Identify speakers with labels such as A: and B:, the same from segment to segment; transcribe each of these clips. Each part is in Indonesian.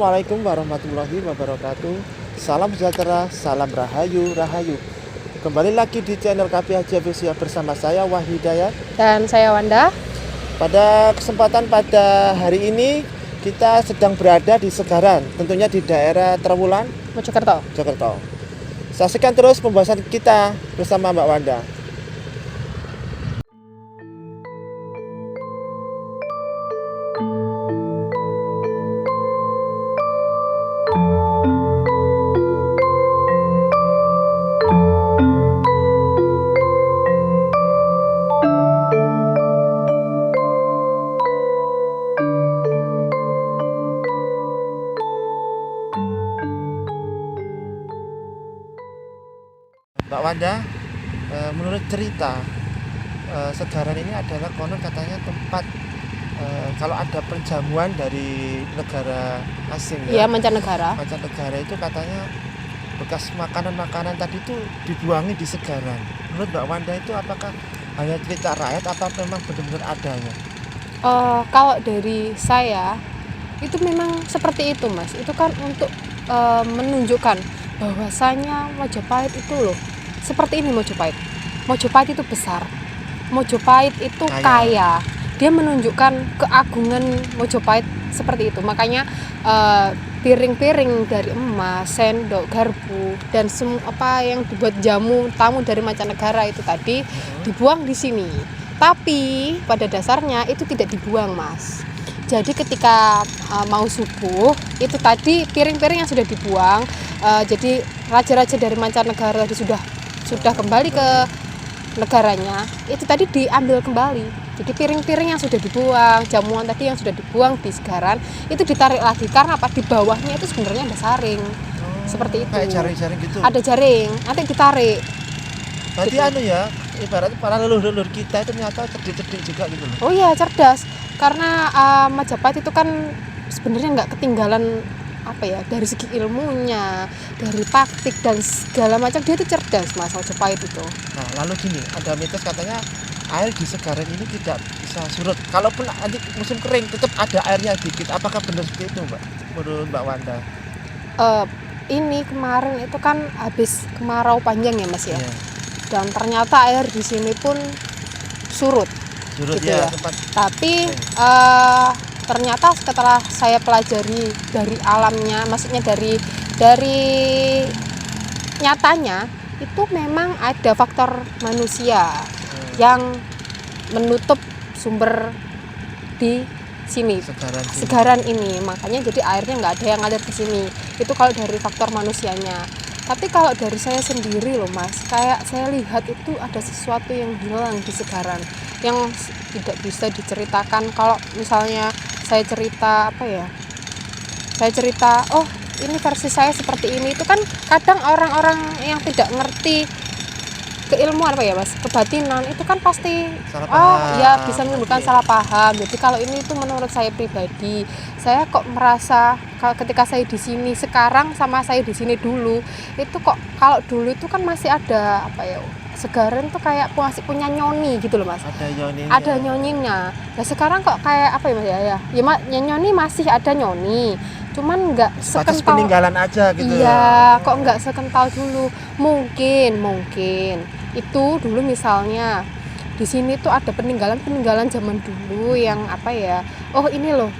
A: Assalamualaikum warahmatullahi wabarakatuh. Salam sejahtera, salam rahayu, rahayu. Kembali lagi di channel KPHJ Official bersama saya Wahidayat.
B: Dan saya Wanda.
A: Pada kesempatan pada hari ini kita sedang berada di Segaran, tentunya di daerah Trowulan,
B: Mojokerto.
A: Jakarta. Saksikan terus pembahasan kita bersama Mbak Wanda. Mbak Wanda, menurut cerita Segaran ini adalah konon katanya tempat kalau ada perjamuan dari negara asing
B: Iya, mancanegara.
A: mancanegara itu katanya bekas makanan-makanan tadi itu dibuangi di Segaran. Menurut Mbak Wanda itu apakah hanya cerita rakyat atau memang benar-benar adanya?
B: Kalau dari saya itu memang seperti itu, Mas. Itu kan untuk menunjukkan bahwasanya Mojopahit itu loh seperti ini. Mojopahit itu besar. Mojopahit itu kaya. Dia menunjukkan keagungan Mojopahit seperti itu. Makanya piring-piring dari emas, sendok, garpu, dan apa yang dibuat jamu tamu dari mancanegara itu tadi dibuang di sini. Tapi pada dasarnya itu tidak dibuang, Mas. Jadi ketika mau subuh itu tadi piring-piring yang sudah dibuang, jadi raja-raja dari mancanegara tadi sudah kembali ke negaranya, itu tadi diambil kembali. Jadi piring-piring yang sudah dibuang, jamuan tadi yang sudah dibuang di Segaran itu ditarik lagi karena apa? Di bawahnya itu sebenarnya ada saring. Seperti itu.
A: Kayak jaring-jaring gitu.
B: Ada jaring, nanti ditarik.
A: Berarti
B: gitu.
A: Ibarat para leluhur kita itu ternyata cerdik-cerdik juga gitu loh.
B: Oh iya, cerdas. Karena Majapahit itu kan sebenarnya nggak ketinggalan dari segi ilmunya, dari taktik dan segala macam, dia itu cerdas, Mas, Majapahit itu.
A: Nah, lalu gini, ada mitos katanya air di Segaran ini tidak bisa surut. Kalaupun nanti musim kering tetap ada airnya dikit. Apakah benar seperti itu, Mbak? Menurut Mbak Wanda?
B: Ini kemarin itu kan habis kemarau panjang ya, Mas ya.
A: Iya.
B: Dan ternyata air di sini pun surut
A: Surut
B: gitu
A: ya,
B: ya.
A: tempat.
B: Tapi ternyata setelah saya pelajari dari alamnya, maksudnya dari nyatanya itu memang ada faktor manusia yang menutup sumber di sini, Segaran ini. Makanya jadi airnya nggak ada yang ngalir di sini. Itu kalau dari faktor manusianya. Tapi kalau dari saya sendiri loh, Mas, kayak saya lihat itu ada sesuatu yang hilang di Segaran yang tidak bisa diceritakan. Kalau misalnya saya cerita oh ini versi saya seperti ini, itu kan kadang orang-orang yang tidak ngerti keilmuan Mas, kebatinan itu kan pasti bisa menimbulkan salah paham. Jadi kalau ini itu menurut saya pribadi, saya kok merasa ketika saya di sini sekarang sama saya di sini dulu itu kok, kalau dulu itu kan masih ada Segaran tuh kayak masih punya nyoni gitu loh, Mas. Ada nyoninya. Nah sekarang kok kayak Mas ya nyoni masih ada nyoni, cuman nggak sekental
A: peninggalan aja gitu.
B: Iya, kok nggak sekental dulu. Mungkin itu dulu misalnya di sini tuh ada peninggalan zaman dulu yang oh ini loh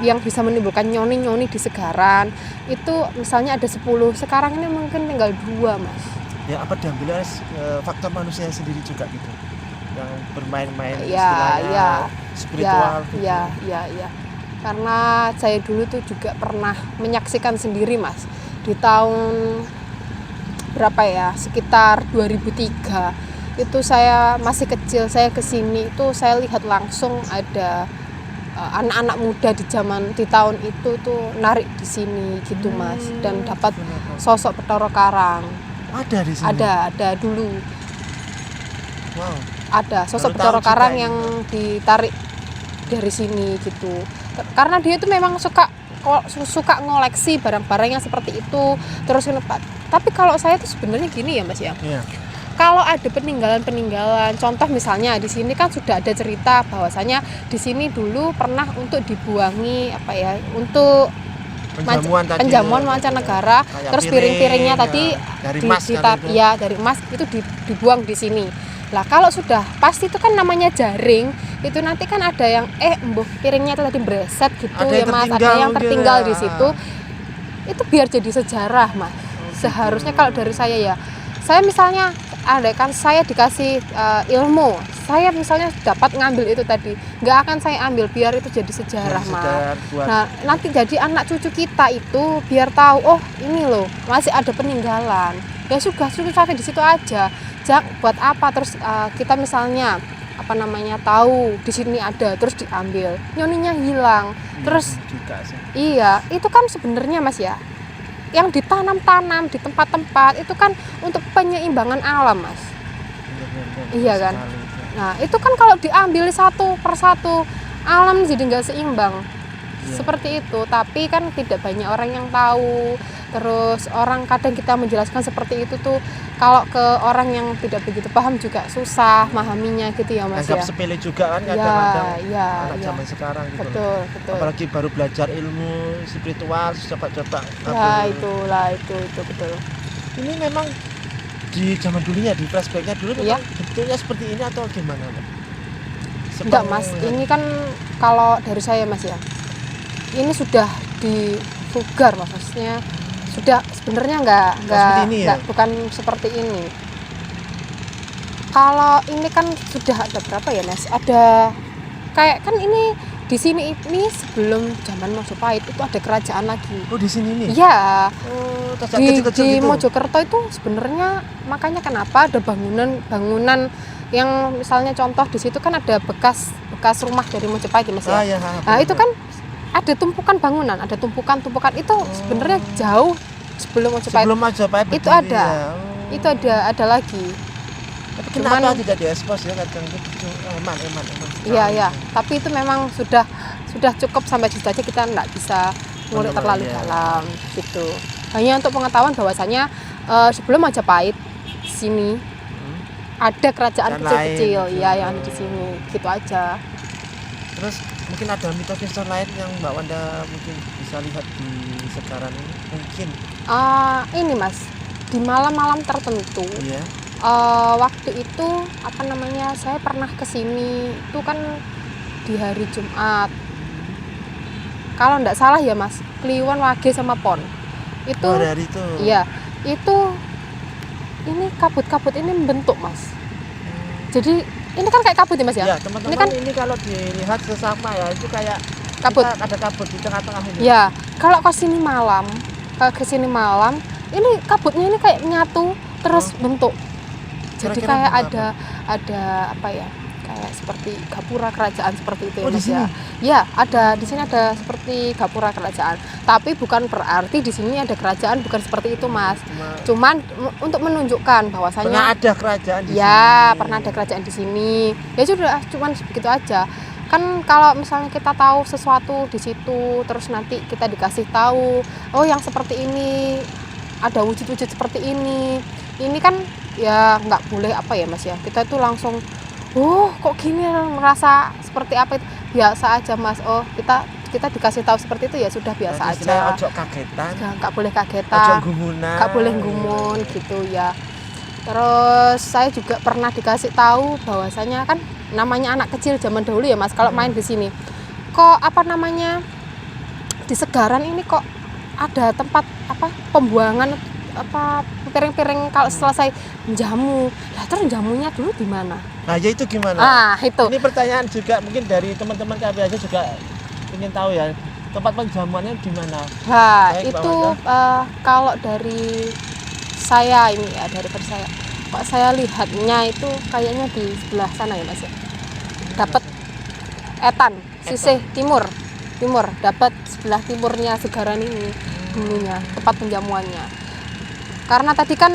B: yang bisa menimbulkan nyoni di Segaran itu misalnya ada 10, sekarang ini mungkin tinggal 2, Mas.
A: Ya apa diambil faktor manusia sendiri juga gitu, yang bermain-main spiritual.
B: Ya. Karena saya dulu tuh juga pernah menyaksikan sendiri, Mas, di tahun sekitar 2003 itu saya masih kecil, saya kesini itu saya lihat langsung ada anak-anak muda di tahun itu tuh narik di sini gitu, Mas, dan dapat sosok Bathara Karang.
A: Ada di sini?
B: Ada dulu.
A: Wow.
B: Ada sosok Bathara Karang yang ditarik dari sini gitu. Karena dia itu memang suka ngoleksi barang-barang yang seperti itu. Terus tapi kalau saya tuh sebenarnya gini ya, Mas ya.
A: Yeah.
B: Kalau ada peninggalan, contoh misalnya di sini kan sudah ada cerita bahwasanya di sini dulu pernah untuk dibuangi untuk
A: penjamuan tadi.
B: Penjamuan mancanegara,
A: Kayak
B: terus
A: piring,
B: piring-piringnya
A: ya,
B: tadi
A: dari emas kan itu.
B: ya dari emas itu dibuang di sini. Lah kalau sudah pasti itu kan namanya jaring, itu nanti kan ada yang embuh piringnya itu tadi breset gitu
A: Ada
B: ya
A: yang
B: Mas,
A: tertinggal
B: ada yang
A: mungkin
B: tertinggal
A: ya.
B: di situ. Itu biar jadi sejarah Mas. Seharusnya kalau dari saya ya, saya misalnya ada kan saya dikasih ilmu, saya misalnya dapat ngambil itu tadi, nggak akan saya ambil biar itu jadi sejarah
A: Jadi
B: Mas.
A: sejarah buat
B: Nah nanti jadi anak cucu kita itu biar tahu, oh ini loh masih ada peninggalan. Ya sudah sampai di situ aja. Buat apa terus kita misalnya apa namanya tahu di sini ada terus diambil, nyoninya hilang. Terus
A: juga sih.
B: iya itu kan sebenarnya Mas ya, yang ditanam-tanam di tempat-tempat itu kan untuk penyeimbangan alam Mas. Iya kan?
A: Sekali.
B: Nah itu kan kalau diambil satu persatu alam jadi nggak seimbang.
A: Iya.
B: Seperti itu, tapi kan tidak banyak orang yang tahu. Terus orang kadang kita menjelaskan seperti itu tuh kalau ke orang yang tidak begitu paham juga susah memahaminya gitu ya Mas
A: Anggap
B: ya.
A: sepele juga kan
B: Ya,
A: kadang-kadang
B: ya,
A: anak
B: ya.
A: zaman sekarang gitu.
B: Betul, betul.
A: Apalagi baru belajar ilmu spiritual, coba-coba.
B: Ya itulah itu betul.
A: Ini memang di zaman dulunya, di flashbacknya dulu
B: Iya.
A: memang bentuknya seperti ini atau gimana Mbak?
B: Enggak Mas, ini kan kalau dari saya Mas ya, ini sudah difugar maksudnya sudah sebenarnya
A: seperti ini ya?
B: bukan seperti ini. Kalau ini kan sudah ada berapa ya Mas? Ada kayak kan ini di sini ini sebelum zaman Majapahit itu ada kerajaan lagi.
A: Oh di sini nih?
B: Iya.
A: Oh,
B: Di
A: kecil-kecil gitu.
B: Mojokerto itu sebenarnya makanya kenapa ada bangunan yang misalnya contoh di situ kan ada bekas rumah dari Majapahit ya Mas ya.
A: Ya,
B: Nah itu kan ada tumpukan bangunan, ada tumpukan itu sebenarnya jauh sebelum Majapahit.
A: Sebelum Majapahit
B: itu
A: berdiri,
B: ada,
A: ya.
B: itu ada lagi.
A: Tapi kenapa tidak diekspos ya kadang itu eman.
B: Iya. Tapi itu memang sudah cukup sampai situ aja, kita nggak bisa ngulik terlalu dalam gitu. Hanya untuk pengetahuan bahwasanya sebelum Majapahit sini ada kerajaan kecil-kecil ya yang ada di sini, gitu aja.
A: Terus mungkin ada mitos-mitos lain yang Mbak Wanda mungkin bisa lihat di sekarang ini mungkin.
B: Ini Mas, di malam-malam tertentu.
A: Iya.
B: Waktu itu apa namanya saya pernah kesini itu kan di hari Jumat. Kalau nggak salah ya Mas, Kliwon, Wage sama Pon. Itu.
A: Hari itu.
B: Iya, itu ini kabut-kabut ini membentuk Mas. Jadi ini kan kayak kabut ya Mas ya?
A: Ya teman-teman
B: Ini kan
A: ini kalau dilihat sesama ya itu kayak
B: kabut.
A: Ada kabut di tengah-tengah ini.
B: Ya, kalau ke sini malam, ini kabutnya ini kayak nyatu terus bentuk. Jadi
A: Kira-kira
B: kayak
A: bentuk
B: ada apa ya? Kayak seperti gapura kerajaan seperti itu ya
A: Oh, di
B: Mas ya.
A: sini?
B: Ya, di sini ada seperti gapura kerajaan. Tapi bukan berarti di sini ada kerajaan, bukan seperti itu Mas. Cuman untuk menunjukkan bahwasanya
A: Pernah ada kerajaan di sini.
B: ya, pernah ada kerajaan di sini. Ya sudah, cuman begitu aja. Kan kalau misalnya kita tahu sesuatu di situ, terus nanti kita dikasih tahu, oh yang seperti ini, ada wujud-wujud seperti ini. Ini kan ya nggak boleh apa ya Mas ya. Kita tuh langsung, kok gini, merasa seperti apa itu. Biasa aja Mas. Oh, kita dikasih tahu seperti itu ya sudah biasa aja.
A: Ojo kagetan.
B: Nggak boleh
A: Ojo
B: kagetan.
A: gumunan.
B: Nggak boleh gumun gitu ya. Terus saya juga pernah dikasih tahu bahwasanya kan namanya anak kecil zaman dahulu ya Mas, kalau main di sini kok apa namanya di Segaran ini kok ada tempat apa pembuangan apa piring-piring kalau selesai menjamu. Lah terus jamunya dulu di mana?
A: Nah, ya itu gimana?
B: Itu.
A: Ini pertanyaan juga mungkin dari teman-teman KBAJ juga ingin tahu ya. Tempat penjamuannya di mana?
B: Nah,
A: Baik,
B: itu kalau dari saya ini ya, dari saya. Kok saya lihatnya itu kayaknya di sebelah sana ya Mas ya. Dapat Etan, sisih timur dapat sebelah timurnya Segaran ini dulunya tempat penjamuannya. Karena tadi kan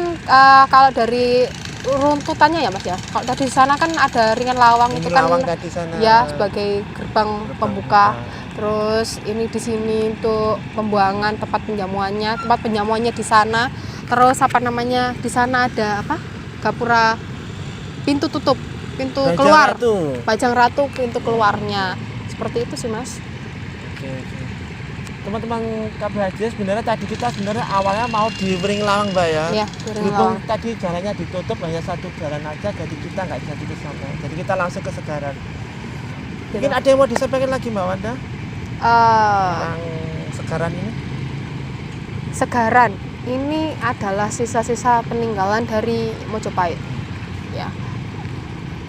B: kalau dari runtutannya ya Mas ya. Kalau tadi di sana kan ada ringan lawang itu kan
A: tadi sana.
B: ya sebagai gerbang pembuka. Terus ini di sini untuk pembuangan tempat penjamuannya di sana. Terus apa namanya di sana ada apa? Gapura pintu tutup, pintu
A: Bajang
B: keluar.
A: Ratu.
B: Bajang Ratu pintu keluarnya. Seperti itu sih Mas.
A: Oke. teman-teman KBHJ sebenarnya tadi kita sebenarnya awalnya mau di Wering Lawang Mbak ya.
B: Iya,
A: Berhubung tadi jalannya ditutup hanya satu jalan aja, jadi kita nggak jadi ke sana. Jadi kita langsung ke Segaran. Mungkin ada yang mau disampaikan lagi Mbak Wanda tentang Segaran ini?
B: Segaran ini adalah sisa-sisa peninggalan dari Mojopahit. Ya.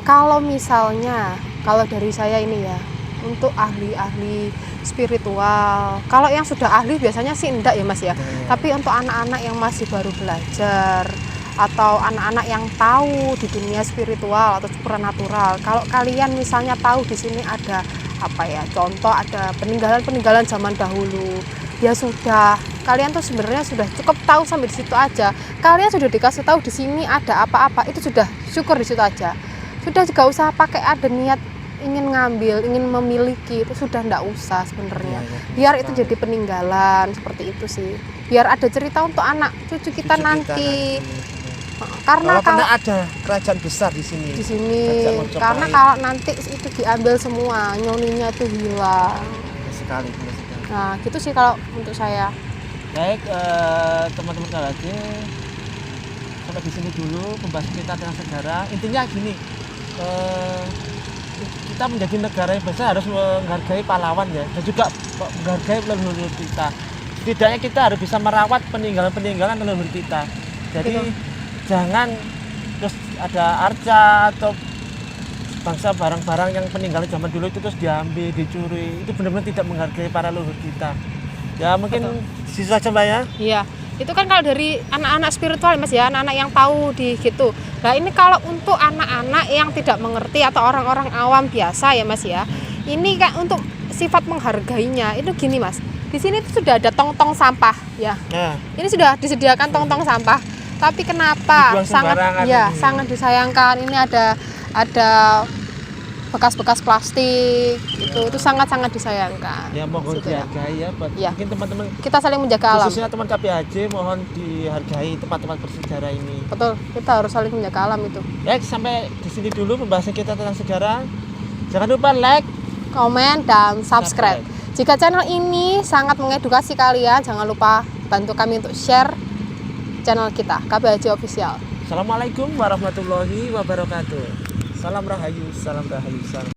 B: Kalau misalnya, kalau dari saya ini ya, untuk ahli-ahli spiritual, kalau yang sudah ahli biasanya sih enggak ya Mas ya. Tapi untuk anak-anak yang masih baru belajar atau anak-anak yang tahu di dunia spiritual atau supernatural, kalau kalian misalnya tahu di sini ada apa ya, contoh ada peninggalan-peninggalan zaman dahulu, ya sudah, kalian tuh sebenarnya sudah cukup tahu sampai di situ aja. Kalian sudah dikasih tahu di sini ada apa-apa, itu sudah syukur di situ aja. Sudah juga usah pakai ada niat ingin ngambil, ingin memiliki, itu sudah enggak usah sebenarnya. Biar itu jadi peninggalan seperti itu sih. Biar ada cerita untuk anak cucu kita nanti. Karena kalau
A: ada kerajaan besar di sini.
B: Di sini. Karena kalau nanti itu diambil semua, nyoninya itu hilang.
A: Sekali.
B: Nah, gitu sih kalau untuk saya.
A: Baik, teman-teman KBHJ, sampai di sini dulu pembahasan kita tentang sejarah. Intinya gini, kita menjadi negara yang besar harus menghargai pahlawan ya, dan juga menghargai leluhur kita. Setidaknya kita harus bisa merawat peninggalan-peninggalan leluhur kita. Jadi jangan terus ada arca atau bangsa barang-barang yang peninggalan zaman dulu itu terus diambil, dicuri. Itu benar-benar tidak menghargai para leluhur kita. Ya mungkin situ saja Mbak ya.
B: Iya. Itu kan kalau dari anak-anak spiritual Mas ya, anak-anak yang tahu di gitu. Nah ini kalau untuk anak-anak yang tidak mengerti atau orang-orang awam biasa ya Mas ya, ini kan untuk sifat menghargainya itu gini Mas. Di sini tuh sudah ada tong-tong sampah ya. Ini sudah disediakan tong-tong sampah. Tapi kenapa sangat disayangkan, ini ada bekas-bekas plastik itu sangat-sangat disayangkan.
A: Ya mohon dihargai ya, mungkin teman-teman
B: kita saling menjaga alam.
A: Khususnya teman KBHJ mohon dihargai tempat-tempat bersejarah ini.
B: Betul, kita harus saling menjaga alam itu.
A: Ya sampai di sini dulu pembahasan kita tentang sejarah. Jangan lupa like,
B: komen, dan subscribe. Jika channel ini sangat mengedukasi kalian, jangan lupa bantu kami untuk share channel kita KBHJ Official.
A: Assalamualaikum warahmatullahi wabarakatuh. Salam rahayu, salam rahayu, salam.